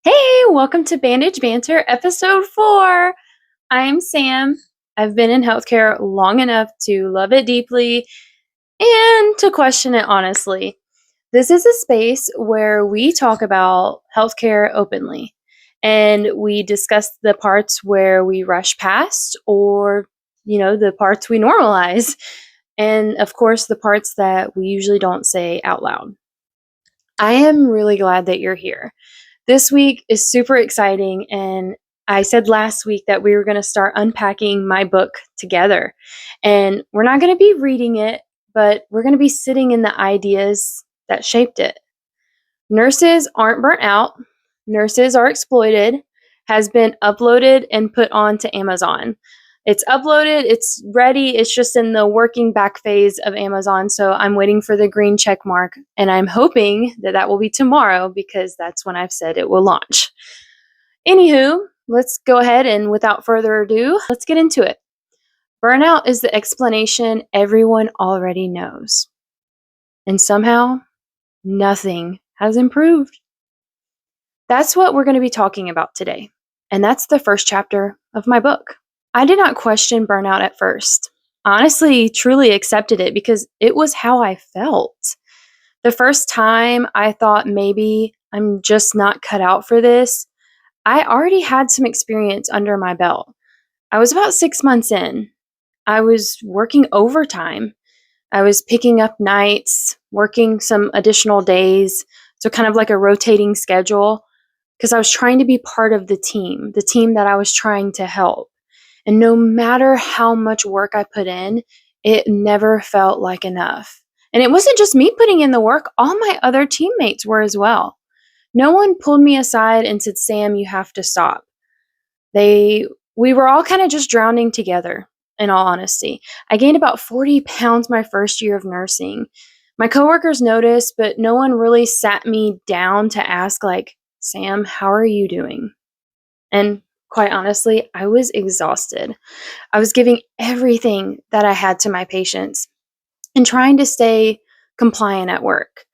Hey, welcome to Bandage Banter, episode 4. I'm Sam. I've been in healthcare long enough to love it deeply and to question it honestly. This is a space where we talk about healthcare openly and we discuss the parts where we rush past or, the parts we normalize. And of course, the parts that we usually don't say out loud. I am really glad that you're here. This week is super exciting, and I said last week that we were going to start unpacking my book together. And we're not going to be reading it, but we're going to be sitting in the ideas that shaped it. Nurses aren't burnt out, nurses are exploited, has been uploaded and put onto Amazon. It's uploaded, it's ready, it's just in the working back phase of Amazon. So I'm waiting for the green check mark, and I'm hoping that that will be tomorrow because that's when I've said it will launch. Anywho, let's go ahead and without further ado, let's get into it. Burnout is the explanation everyone already knows. And somehow, nothing has improved. That's what we're going to be talking about today. And that's the first chapter of my book. I did not question burnout at first. Honestly, truly accepted it because it was how I felt. The first time I thought maybe I'm just not cut out for this, I already had some experience under my belt. I was about 6 months in. I was working overtime. I was picking up nights, working some additional days, so kind of like a rotating schedule, because I was trying to be part of the team that I was trying to help. And no matter how much work I put in, it never felt like enough. And it wasn't just me putting in the work, all my other teammates were as well. No one pulled me aside and said, "Sam, you have to stop." We were all kind of just drowning together, in all honesty. I gained about 40 pounds my first year of nursing. My coworkers noticed, but no one really sat me down to ask, like, "Sam, how are you doing?" And quite honestly, I was exhausted. I was giving everything that I had to my patients and trying to stay compliant at work.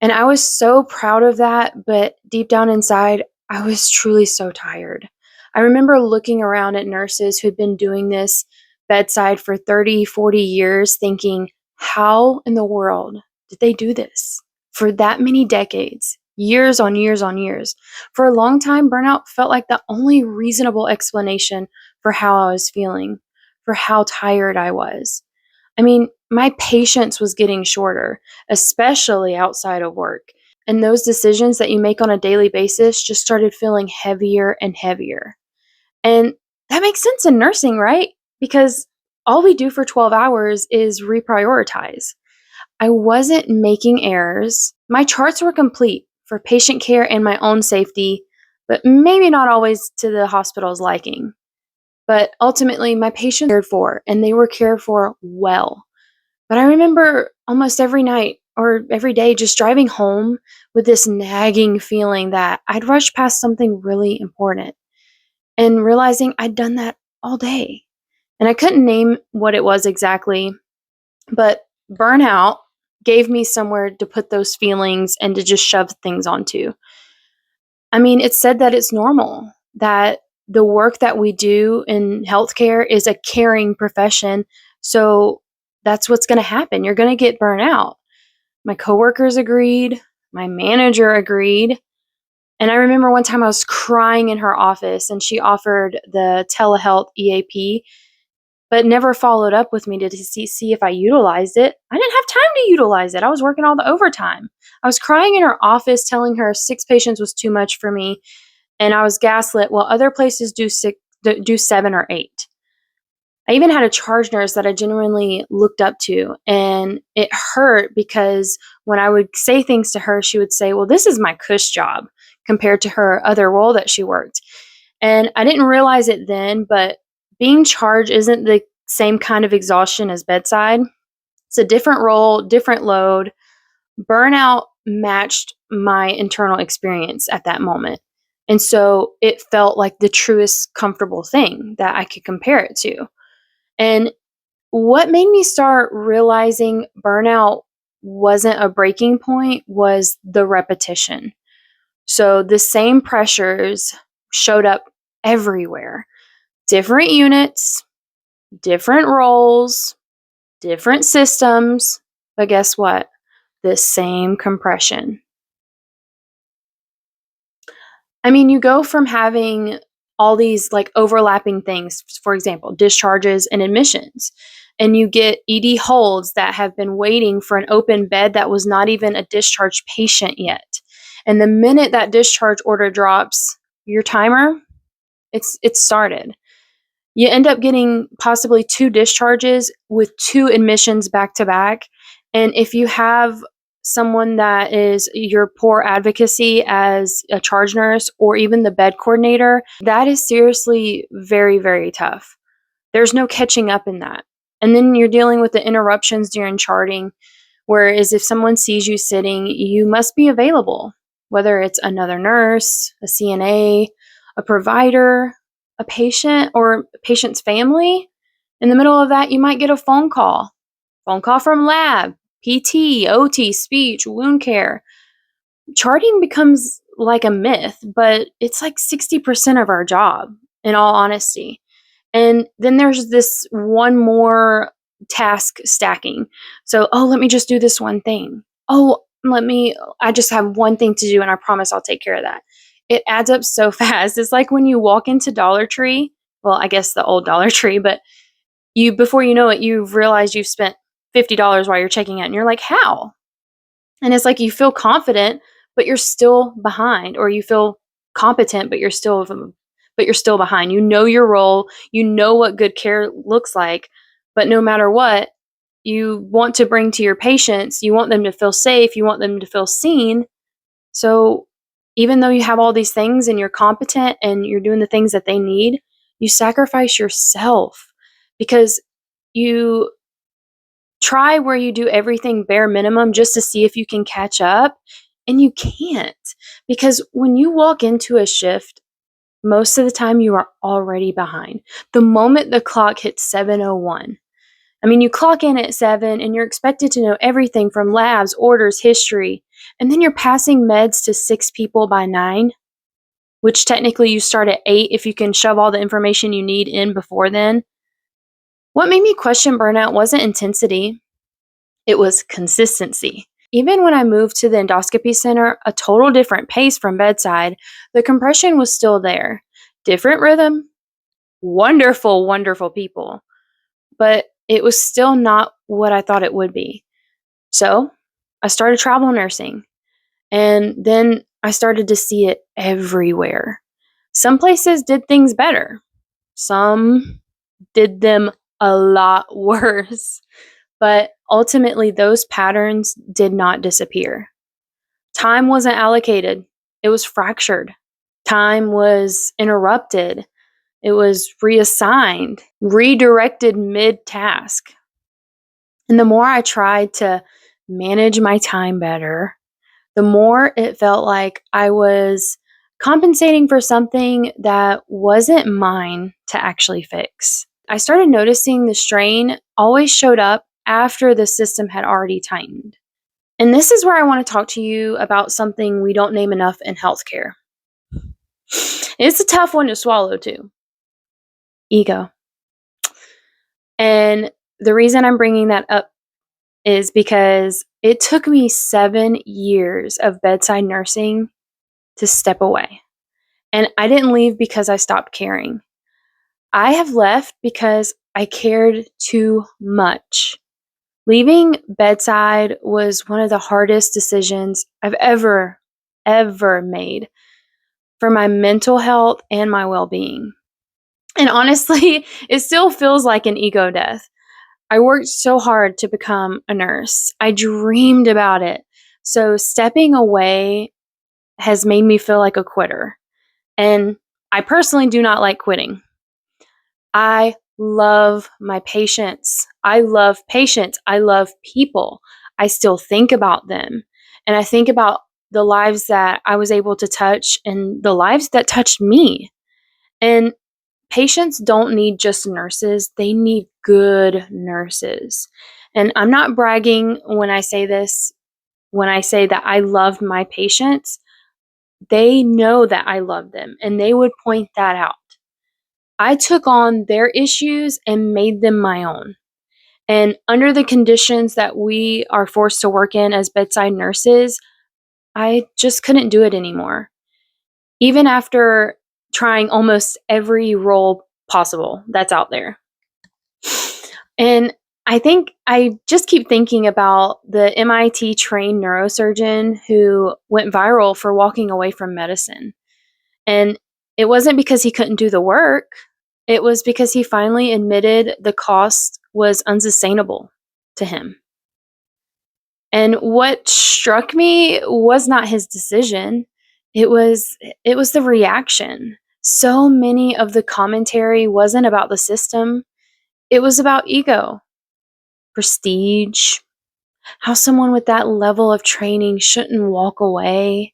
And I was so proud of that, but deep down inside, I was truly so tired. I remember looking around at nurses who'd been doing this bedside for 30, 40 years, thinking, how in the world did they do this for that many decades? Years on years on years. For a long time, burnout felt like the only reasonable explanation for how I was feeling, for how tired I was. I mean, my patience was getting shorter, especially outside of work. And those decisions that you make on a daily basis just started feeling heavier and heavier. And that makes sense in nursing, right? Because all we do for 12 hours is reprioritize. I wasn't making errors. My charts were complete for patient care and my own safety, but maybe not always to the hospital's liking. But ultimately, my patients were cared for, and they were cared for well. But I remember almost every night or every day just driving home with this nagging feeling that I'd rushed past something really important and realizing I'd done that all day. And I couldn't name what it was exactly, but burnout gave me somewhere to put those feelings and to just shove things onto. I mean, it's said that it's normal, that the work that we do in healthcare is a caring profession. So that's what's going to happen. You're going to get burnt out. My coworkers agreed. My manager agreed. And I remember one time I was crying in her office and she offered the telehealth EAP, but never followed up with me to see if I utilized it. I didn't have time to utilize it. I was working all the overtime. I was crying in her office telling her 6 patients was too much for me, and I was gaslit while other places do 7 or 8. I even had a charge nurse that I genuinely looked up to, and it hurt because when I would say things to her, she would say, "Well, this is my cush job," compared to her other role that she worked. And I didn't realize it then, but being charged isn't the same kind of exhaustion as bedside. It's a different role, different load. Burnout matched my internal experience at that moment. And so it felt like the truest comfortable thing that I could compare it to. And what made me start realizing burnout wasn't a breaking point was the repetition. So the same pressures showed up everywhere. Different units, different roles, different systems, but guess what? The same compression. I mean, you go from having all these like overlapping things, for example, discharges and admissions, and you get ED holds that have been waiting for an open bed that was not even a discharged patient yet. And the minute that discharge order drops, your timer, it's started. You end up getting possibly 2 discharges with 2 admissions back to back. And if you have someone that is your poor advocacy as a charge nurse or even the bed coordinator, that is seriously very, very tough. There's no catching up in that. And then you're dealing with the interruptions during charting, whereas if someone sees you sitting, you must be available, whether it's another nurse, a CNA, a provider, a patient, or a patient's family. In the middle of that, you might get a phone call from lab, PT, OT, speech, wound care. Charting becomes like a myth, but it's like 60% of our job, in all honesty. And then there's this one more task stacking. So, oh, let me just do this one thing. Oh, I just have one thing to do and I promise I'll take care of that. It adds up so fast. It's like when you walk into Dollar Tree, well, I guess the old Dollar Tree, but before you know it, you've realized you've spent $50 while you're checking out and you're like, how? And it's like you feel confident, but you're still behind, or you feel competent, but you're still behind. You know your role, you know what good care looks like, but no matter what you want to bring to your patients, you want them to feel safe, you want them to feel seen. So even though you have all these things and you're competent and you're doing the things that they need, you sacrifice yourself because you try where you do everything bare minimum just to see if you can catch up, and you can't, because when you walk into a shift, most of the time you are already behind. The moment the clock hits 7:01, I mean, you clock in at 7 and you're expected to know everything from labs, orders, history, and then you're passing meds to 6 people by 9, which technically you start at 8 if you can shove all the information you need in before then. What made me question burnout wasn't intensity, it was consistency. Even when I moved to the endoscopy center, a total different pace from bedside, the compression was still there. Different rhythm, wonderful, wonderful people, but it was still not what I thought it would be. So I started travel nursing, and then I started to see it everywhere. Some places did things better, some did them a lot worse. But ultimately, those patterns did not disappear. Time wasn't allocated, it was fractured. Time was interrupted, it was reassigned, redirected mid task. And the more I tried to manage my time better, the more it felt like I was compensating for something that wasn't mine to actually fix. I started noticing the strain always showed up after the system had already tightened. And this is where I want to talk to you about something we don't name enough in healthcare. It's a tough one to swallow, too. Ego. And the reason I'm bringing that up is because it took me 7 years of bedside nursing to step away. And I didn't leave because I stopped caring. I have left because I cared too much. Leaving bedside was one of the hardest decisions I've ever made for my mental health and my well-being. And honestly, it still feels like an ego death. I worked so hard to become a nurse. I dreamed about it. So stepping away has made me feel like a quitter. And I personally do not like quitting. I love my patients. I love patients. I love people. I still think about them. And I think about the lives that I was able to touch and the lives that touched me. And patients don't need just nurses, they need good nurses. And I'm not bragging when I say this, when I say that I loved my patients. they know that I love them and they would point that out. I took on their issues and made them my own. And under the conditions that we are forced to work in as bedside nurses, I just couldn't do it anymore. Even after trying almost every role possible that's out there. And I think I just keep thinking about the MIT trained neurosurgeon who went viral for walking away from medicine. And it wasn't because he couldn't do the work, it was because he finally admitted the cost was unsustainable to him. And what struck me was not his decision, it was the reaction. So many of the commentary wasn't about the system, it was about ego, prestige, how someone with that level of training shouldn't walk away.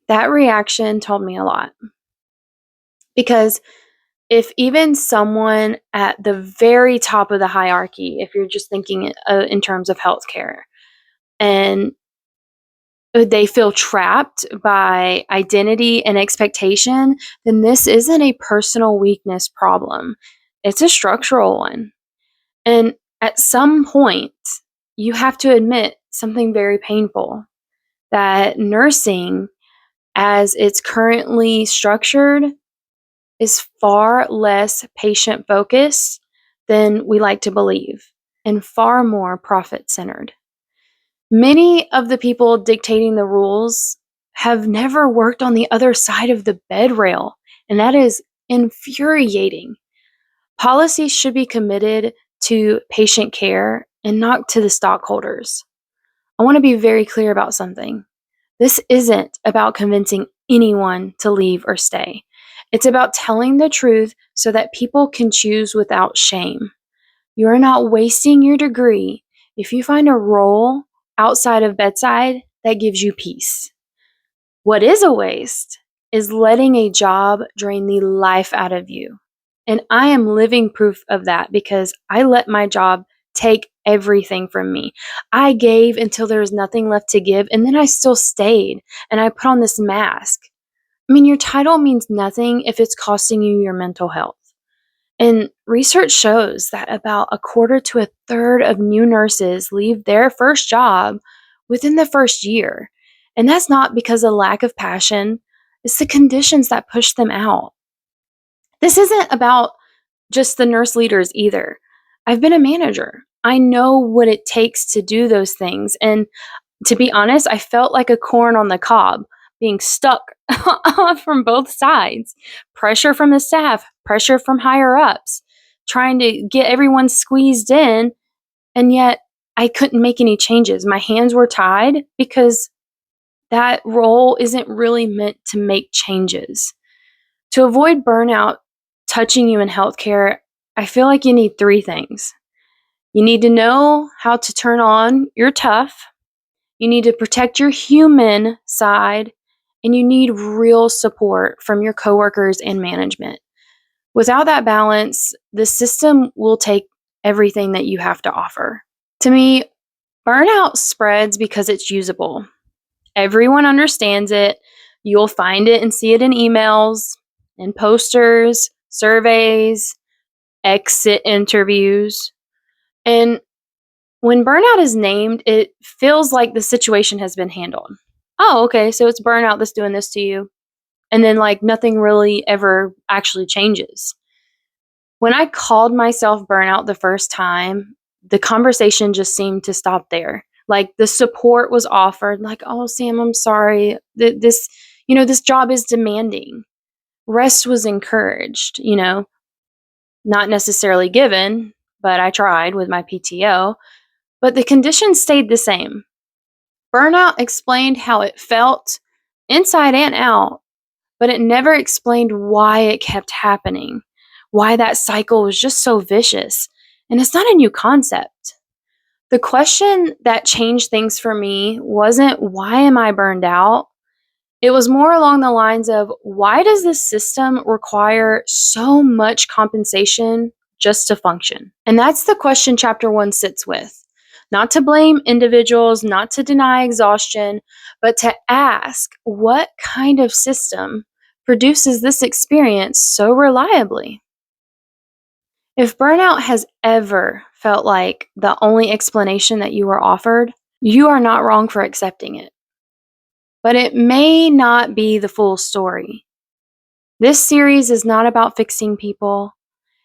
That reaction told me a lot. Because if even someone at the very top of the hierarchy, if you're just thinking in terms of healthcare, and they feel trapped by identity and expectation, then this isn't a personal weakness problem. It's a structural one. And at some point, you have to admit something very painful, that nursing, as it's currently structured, is far less patient focused than we like to believe, and far more profit centered. Many of the people dictating the rules have never worked on the other side of the bed rail, and that is infuriating. Policies should be committed to patient care and not to the stockholders. I want to be very clear about something. This isn't about convincing anyone to leave or stay. It's about telling the truth so that people can choose without shame. You are not wasting your degree if you find a role outside of bedside that gives you peace. What is a waste is letting a job drain the life out of you. And I am living proof of that because I let my job take everything from me. I gave until there was nothing left to give, and then I still stayed and I put on this mask. I mean, your title means nothing if it's costing you your mental health. And research shows that about a quarter to a third of new nurses leave their first job within the first year. And that's not because of lack of passion, it's the conditions that push them out. This isn't about just the nurse leaders either. I've been a manager. I know what it takes to do those things. And to be honest, I felt like a corn on the cob, being stuck from both sides. Pressure from the staff, pressure from higher ups, trying to get everyone squeezed in. And yet I couldn't make any changes. My hands were tied because that role isn't really meant to make changes. To avoid burnout touching you in healthcare, I feel like you need three things. You need to know how to turn on your tough. You need to protect your human side, and you need real support from your coworkers and management. Without that balance, the system will take everything that you have to offer. To me, burnout spreads because it's usable. Everyone understands it. You'll find it and see it in emails, in posters, surveys, exit interviews. And when burnout is named, it feels like the situation has been handled. Oh, okay, so it's burnout that's doing this to you. And then, like, nothing really ever actually changes. When I called myself burnout the first time, the conversation just seemed to stop there. Like, the support was offered, like, oh, Sam, I'm sorry. This job is demanding. Rest was encouraged, not necessarily given, but I tried with my PTO. But the conditions stayed the same. Burnout explained how it felt inside and out, but it never explained why it kept happening, why that cycle was just so vicious. And it's not a new concept. The question that changed things for me wasn't, why am I burned out? It was more along the lines of, why does this system require so much compensation just to function? And that's the question chapter 1 sits with. Not to blame individuals, not to deny exhaustion, but to ask what kind of system produces this experience so reliably. If burnout has ever felt like the only explanation that you were offered, you are not wrong for accepting it. But it may not be the full story. This series is not about fixing people.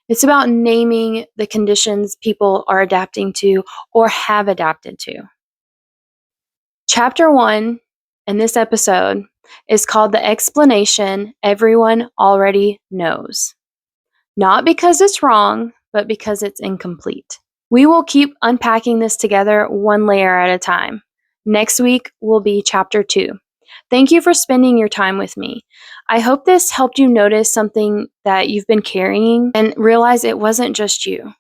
It's about naming the conditions people are adapting to or have adapted to. Chapter 1 in this episode is called The Explanation Everyone Already Knows. Not because it's wrong, but because it's incomplete. We will keep unpacking this together one layer at a time. Next week will be Chapter 2. Thank you for spending your time with me. I hope this helped you notice something that you've been carrying and realize it wasn't just you.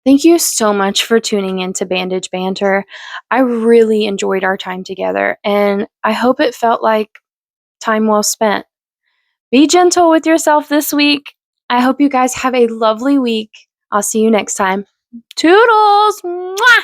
Thank you so much for tuning into Bandage Banter. I really enjoyed our time together, and I hope it felt like time well spent. Be gentle with yourself this week. I hope you guys have a lovely week. I'll see you next time. Toodles! Mwah!